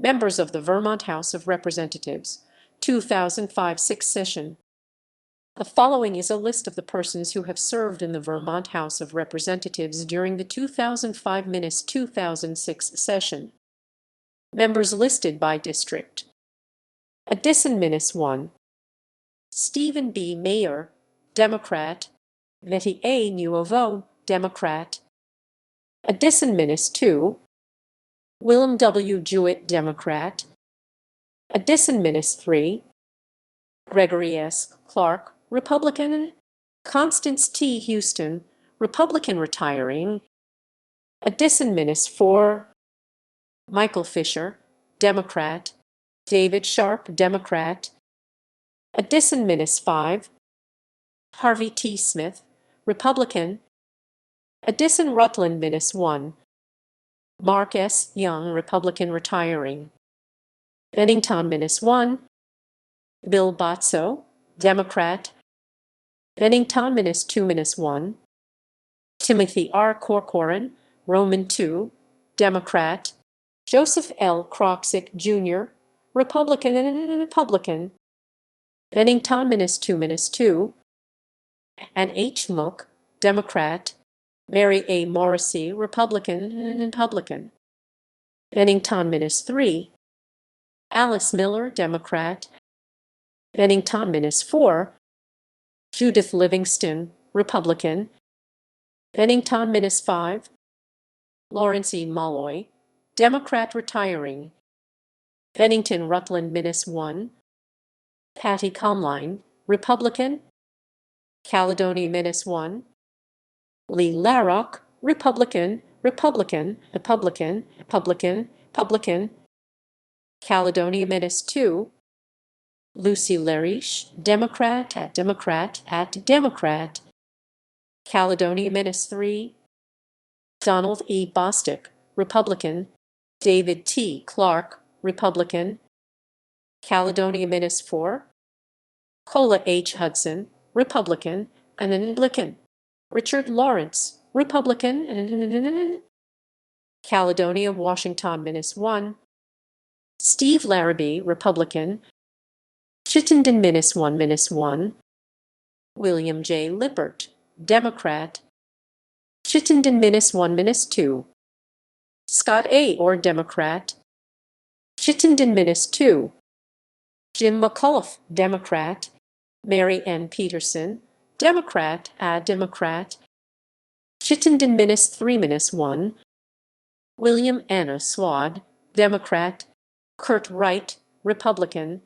Members of the Vermont House of Representatives, 2005-6 session. The following is a list of the persons who have served in the Vermont House of Representatives during the 2005-2006 session. Members listed by district. Addison-1. Stephen B. Mayer, Democrat. Betty A. Nuovo, Democrat. Addison-2. Willem W. Jewett, Democrat. Addison-3. Gregory S. Clark, Republican. Constance T. Houston, Republican retiring. Addison-4. Michael Fisher, Democrat. David Sharp, Democrat. Addison-5. Harvey T. Smith, Republican. Addison Rutland-1. Mark S. Young, Republican retiring. Bennington-1. Bill Botso, Democrat. Bennington-2-1. Timothy R. Corcoran, Roman II, Democrat. Joseph L. Kroksick, Jr., Republican. Bennington-2-2. Ann H. Mook, Democrat. Mary A. Morrissey, Republican. Bennington-3. Alice Miller, Democrat. Bennington-4. Judith Livingston, Republican. Bennington-5. Lawrence E. Molloy, Democrat retiring. Bennington Rutland-1. Patty Comline, Republican. Caledonia-1. Lee Larrock, Republican. Caledonia-2. Lucy Larish, Democrat. Caledonia-3. Donald E. Bostick, Republican. David T. Clark, Republican. Caledonia-4. Cola H. Hudson, Republican. Richard Lawrence, Republican. Caledonia-Washington-1. Steve Larrabee, Republican. Chittenden-1. William J. Lippert, Democrat. Chittenden-1-2. Scott A. Orr, Democrat. Chittenden-2. Jim McAuliffe, Democrat. Mary N. Peterson, Democrat. Chittenden-3-1. William Anna Swad, Democrat. Kurt Wright, Republican.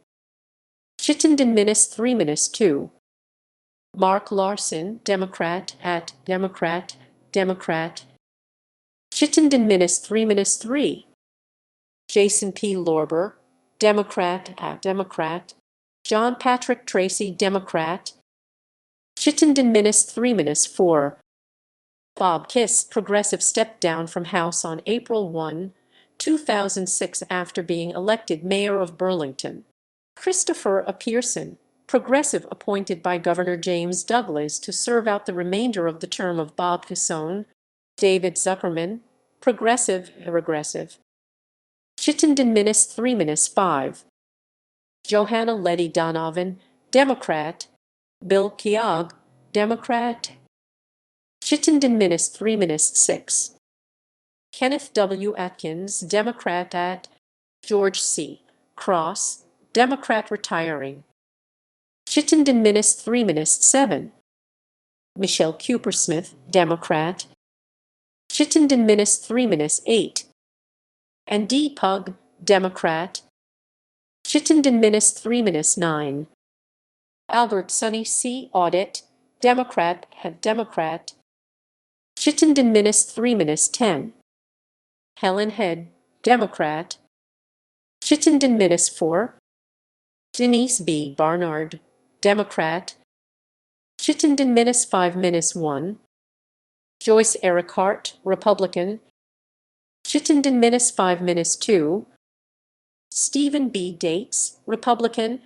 Chittenden-3-2. Mark Larson, Democrat. Chittenden-3-3. Jason P. Lorber, Democrat. John Patrick Tracy, Democrat. Chittenden-3-4. Bob Kiss, Progressive, stepped down from House on April 1, 2006 after being elected mayor of Burlington. Christopher A. Pearson, Progressive, appointed by Governor James Douglas to serve out the remainder of the term of Bob Kissone. David Zuckerman, Progressive. Chittenden-3-5. Johanna Letty Donovan, Democrat. Bill Keogh, Democrat. Chittenden-3-6. Kenneth W. Atkins, Democrat. George C. Cross, Democrat retiring. Chittenden-3-7. Michelle Cooper-Smith, Democrat. Chittenden-3-8. And D. Pug, Democrat. Chittenden-3-9. Albert Sonny C. Audit, Democrat. Chittenden-3-10. Helen Head, Democrat. Chittenden-4. Denise B. Barnard, Democrat. Chittenden-5-1. Joyce Erickhart, Republican. Chittenden-5-2. Stephen B. Dates, Republican.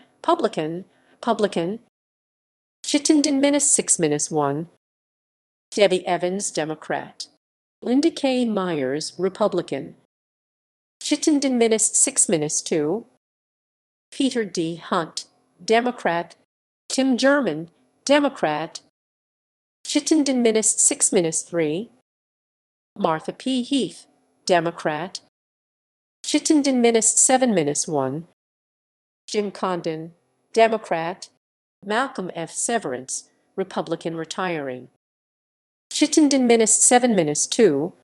Chittenden-6-1. Debbie Evans, Democrat. Linda K. Myers, Republican. Chittenden Minus 6 Minus 2, Peter D. Hunt, Democrat, Tim German, Democrat, Chittenden Minus 6 Minus 3, Martha P. Heath, Democrat, Chittenden Minus 7 Minus 1, Jim Condon, Democrat, Malcolm F. Severance, Republican retiring, Chittenden Minus 7 Minus 2,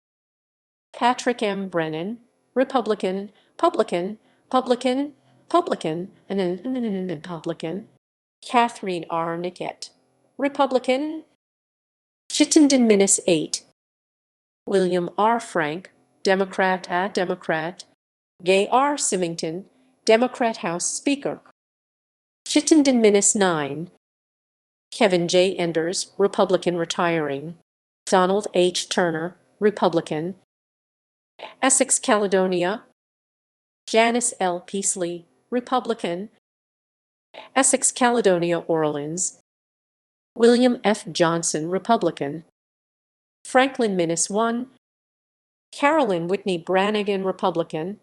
Patrick M. Brennan, Republican, Publican, Publican, Publican, and then Republican, Catherine R. Nickett, Republican, Chittenden Minus 8, William R. Frank, Democrat, Democrat, Gay R. Symington, Democrat House Speaker, Chittenden Minus 9, Kevin J. Enders, Republican retiring, Donald H. Turner, Republican, Essex-Caledonia, Janice L. Peasley, Republican, Essex-Caledonia-Orleans, William F. Johnson, Republican, Franklin Minus 1, Carolyn Whitney Brannigan, Republican,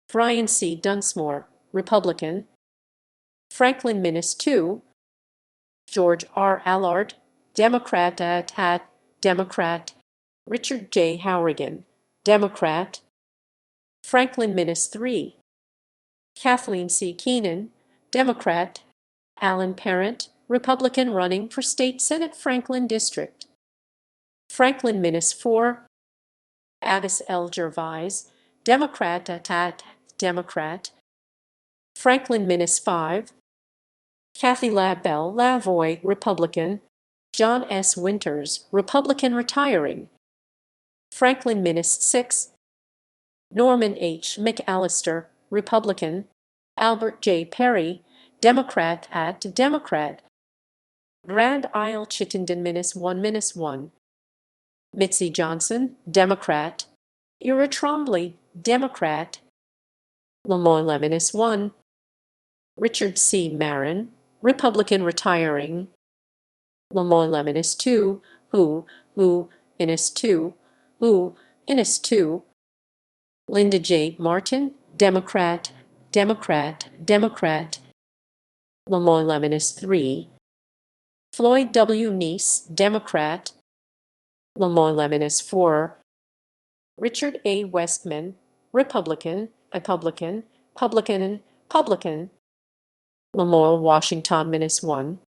Brian C. Dunsmore, Republican, Franklin Minus 2, George R. Allard, Democrat, Democrat, Richard J. Hourigan, Democrat, Franklin Minus 3, Kathleen C. Keenan, Democrat, Alan Parent, Republican running for State Senate Franklin District, Franklin Minus 4, Addis L. Gervais, Democrat, Democrat, Franklin Minus 5, Kathy Labelle Lavoie, Republican, John S. Winters, Republican retiring, Franklin Minus 6, Norman H. McAllister, Republican, Albert J. Perry, Democrat, Democrat, Grand Isle Chittenden Minus 1 Minus 1, Mitzi Johnson, Democrat, Ira Trombley, Democrat, Lamoille Minus 1, Richard C. Marin, Republican retiring, Lamoille Minus 2, Innis 2, Innis 2, Linda J. Martin, Democrat, Democrat, Democrat, Lamoille Minus 3, Floyd W. Neese, Democrat, Lamoille Minus 4, Richard A. Westman, Republican, Republican, Publican, Lamoille Washington Minus 1,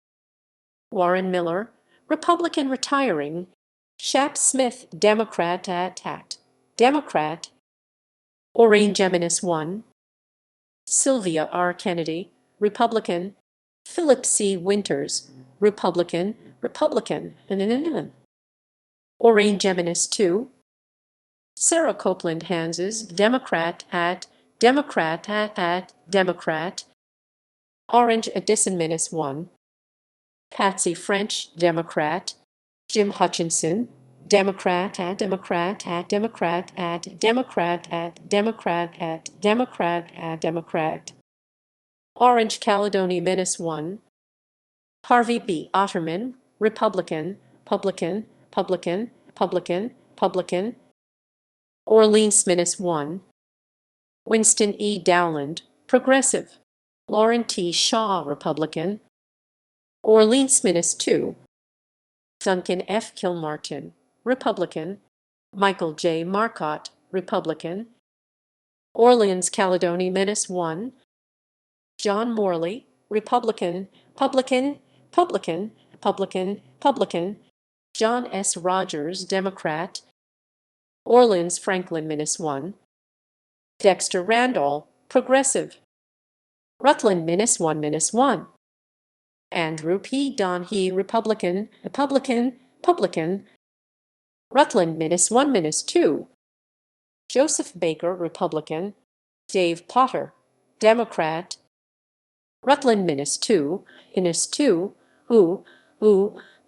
Warren Miller, Republican retiring, Shap Smith, Democrat, Democrat, Orange Minus 1, Sylvia R. Kennedy, Republican, Philip C. Winters, Republican, Orange Minus 2, Sarah Copeland Hanses, Democrat, Democrat, Orange Addison Minus 1, Patsy French, Democrat, Jim Hutchinson, Democrat, Democrat, Democrat, Democrat, Democrat, Democrat, Orange Caledonia Minus 1, Harvey B. Otterman, Republican, Publican, Orleans Minus 1, Winston E. Dowland, Progressive, Lauren T. Shaw, Republican, Orleans Minus 2, Duncan F. Kilmartin, Republican, Michael J. Marcotte, Republican, Orleans Caledonia Minus 1, John Morley, Republican, Publican, John S. Rogers, Democrat, Orleans Franklin Minus 1, Dexter Randall, Progressive, Rutland Minus 1, Andrew P. Donahue, Republican, Rutland Minus 1, 2, Joseph Baker, Republican, Dave Potter, Democrat, Rutland Minus 2, Innis 2,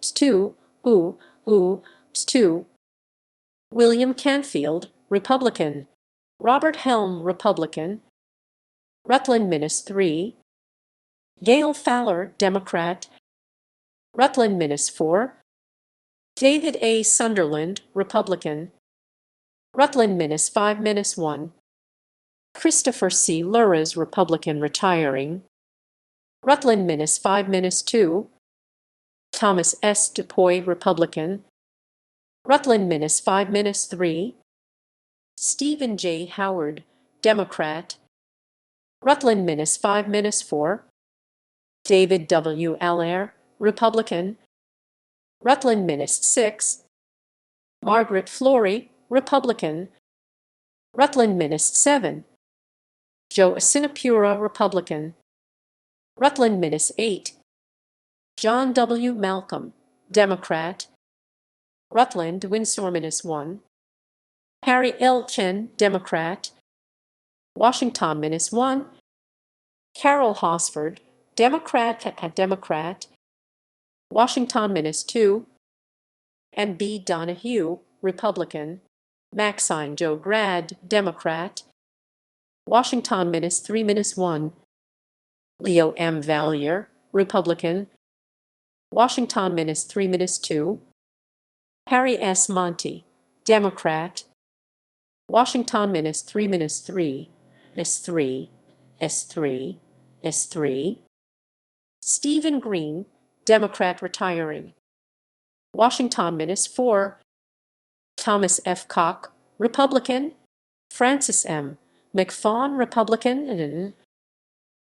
Stu, Stu, William Canfield, Republican, Robert Helm, Republican, Rutland Minus 3, Gail Fowler, Democrat, Rutland Minus 4, David A. Sunderland, Republican, Rutland Minus 5 Minus 1, Christopher C. Lures, Republican, retiring. Rutland Minnis 5-2. Thomas S. DuPois, Republican. Rutland Minnis 5-3. Stephen J. Howard, Democrat. Rutland Minnis 5-4. David W. Allaire, Republican. Rutland Minnis 6. Margaret Flory, Republican. Rutland Minnis 7. Joe Asinapura, Republican. Rutland Minnis 8. John W. Malcolm, Democrat. Rutland Windsor Minnis 1. Harry L. Chen, Democrat. Washington Minnis 1. Carol Hosford, Democrat. Washington Minnis 2. And B. Donahue, Republican. Maxine Joe Grad, Democrat. Washington Minnis 3-1. Leo M. Valier, Republican. Washington Minnis 3-2. Harry S. Monty, Democrat. Washington Minnis 3-3. S3. Stephen Green, Democrat, retiring. Washington Minnis 4. Thomas F. Koch, Republican. Francis M. McFawn, Republican.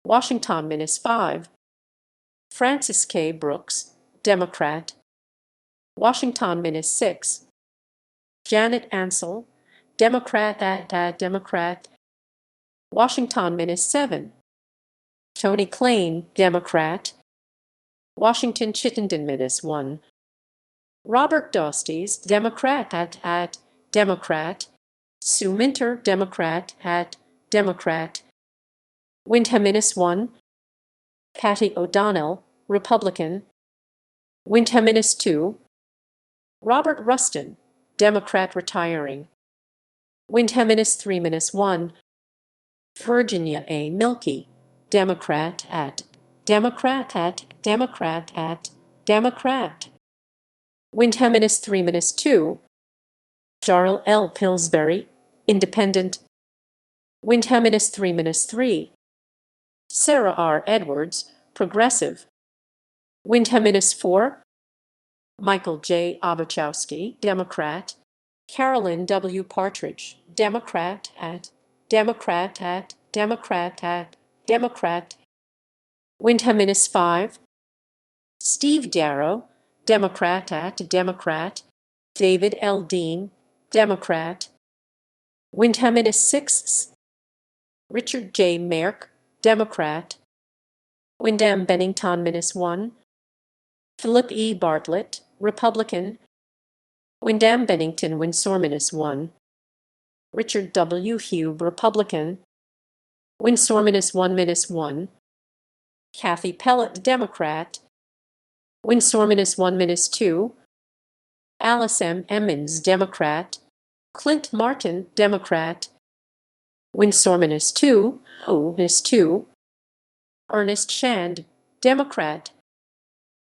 Washington Minnis 5. Francis K. Brooks, Democrat. Washington Minnis 6. Janet Ansel, Democrat. Washington Minnis 7. Tony Klain, Democrat. Washington Chittenden Minnis 1. Robert Dostes, Democrat. Sue Minter, Democrat. Windham Minnis 1. Patty O'Donnell, Republican. Windham Minnis 2. Robert Rustin, Democrat, retiring. Windham Minnis 3-1. Virginia A. Milkey, Democrat. Windham Minnis 3-2. Jarl L. Pillsbury, Independent. Windham Minnis 3-3. Sarah R. Edwards, Progressive. Windham Minnis 4. Michael J. Obachowski, Democrat. Carolyn W. Partridge, Democrat. Windham Minnis 5. Steve Darrow, Democrat. David L. Dean, Democrat. Windham Minnis 6. Richard J. Merck, Democrat. Windham Bennington Minnis 1. Philip E. Bartlett, Republican. Windham Bennington Windsor Minnis 1. Richard W. Hube, Republican. Windsor Minnis 1-1. Kathy Pellet, Democrat. Windsor Minnis 1-2. Alice M. Emmons, Democrat. Clint Martin, Democrat. Windsor Minnis 2. Ernest Shand, Democrat.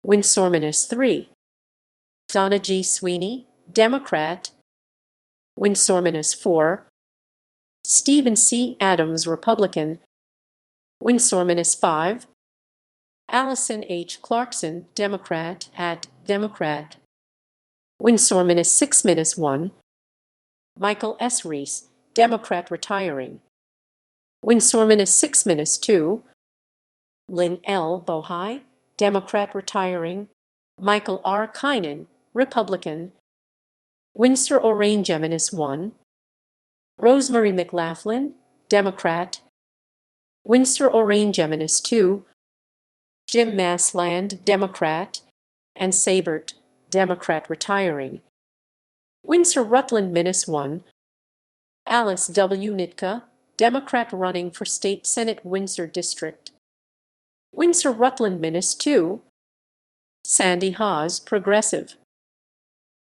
Windsor Minnis 3. Donna G. Sweeney, Democrat. Windsor Minnis 4. Stephen C. Adams, Republican. Windsor Minnis 5. Allison H. Clarkson, Democrat. Windsor Minnis 6-1. Michael S. Reese, Democrat, retiring. Windsor Minnis 6-2. Lynn L. Bohai, Democrat, retiring. Michael R. Kynan, Republican. Windsor Orange Minnis 1. Rosemary McLaughlin, Democrat. Windsor Orange Minnis 2. Jim Massland, Democrat. And Sabert, Democrat, retiring. Windsor Rutland Minnis 1. Alice W. Nitka, Democrat, running for State Senate, Windsor District. Windsor Rutland Minnis 2. Sandy Hawes, Progressive.